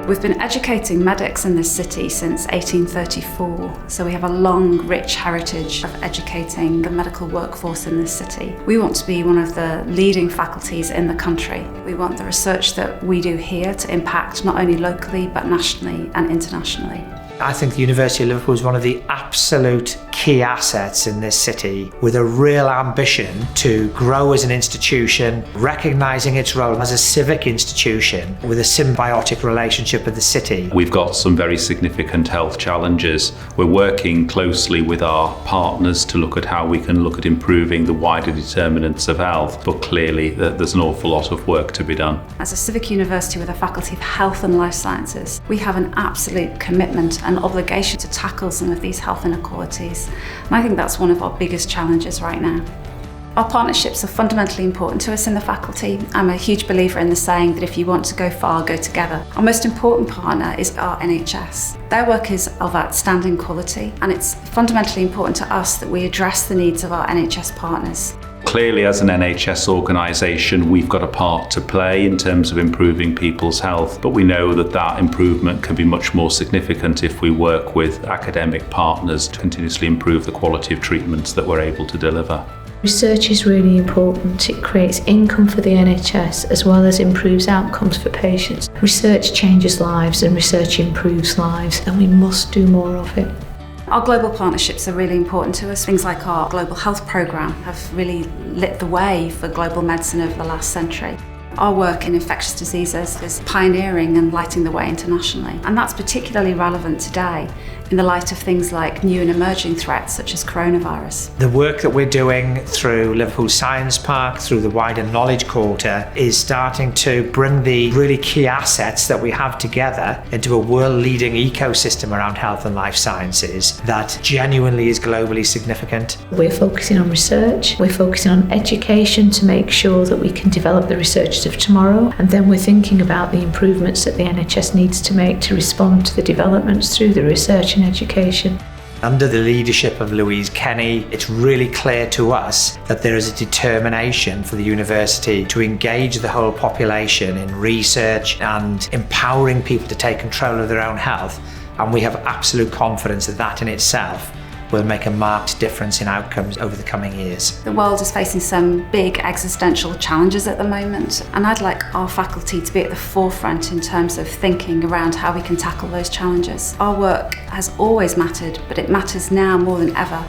We've been educating medics in this city since 1834, so we have a long, rich heritage of educating the medical workforce in this city. We want to be one of the leading faculties in the country. We want the research that we do here to impact not only locally, but nationally and internationally. I think the University of Liverpool is one of the absolute key assets in this city, with a real ambition to grow as an institution, recognising its role as a civic institution with a symbiotic relationship with the city. We've got some very significant health challenges. We're working closely with our partners to look at how we can look at improving the wider determinants of health, but clearly there's an awful lot of work to be done. As a civic university with a Faculty of Health and Life Sciences, we have an absolute commitment and obligation to tackle some of these health inequalities. And I think that's one of our biggest challenges right now. Our partnerships are fundamentally important to us in the faculty. I'm a huge believer in the saying that if you want to go far, go together. Our most important partner is our NHS. Their work is of outstanding quality, and it's fundamentally important to us that we address the needs of our NHS partners. Clearly, as an NHS organisation, we've got a part to play in terms of improving people's health, but we know that that improvement can be much more significant if we work with academic partners to continuously improve the quality of treatments that we're able to deliver. Research is really important. It creates income for the NHS as well as improves outcomes for patients. Research changes lives and research improves lives, and we must do more of it. Our global partnerships are really important to us. Things like our global health programme have really lit the way for global medicine over the last century. Our work in infectious diseases is pioneering and lighting the way internationally. And that's particularly relevant today in the light of things like new and emerging threats such as coronavirus. The work that we're doing through Liverpool Science Park, through the wider Knowledge Quarter, is starting to bring the really key assets that we have together into a world-leading ecosystem around health and life sciences that genuinely is globally significant. We're focusing on research, we're focusing on education to make sure that we can develop the researchers of tomorrow, and then we're thinking about the improvements that the NHS needs to make to respond to the developments through the research and education. Under the leadership of Louise Kenny, it's really clear to us that there is a determination for the university to engage the whole population in research and empowering people to take control of their own health, and we have absolute confidence that that in itself will make a marked difference in outcomes over the coming years. The world is facing some big existential challenges at the moment, and I'd like our faculty to be at the forefront in terms of thinking around how we can tackle those challenges. Our work has always mattered, but it matters now more than ever.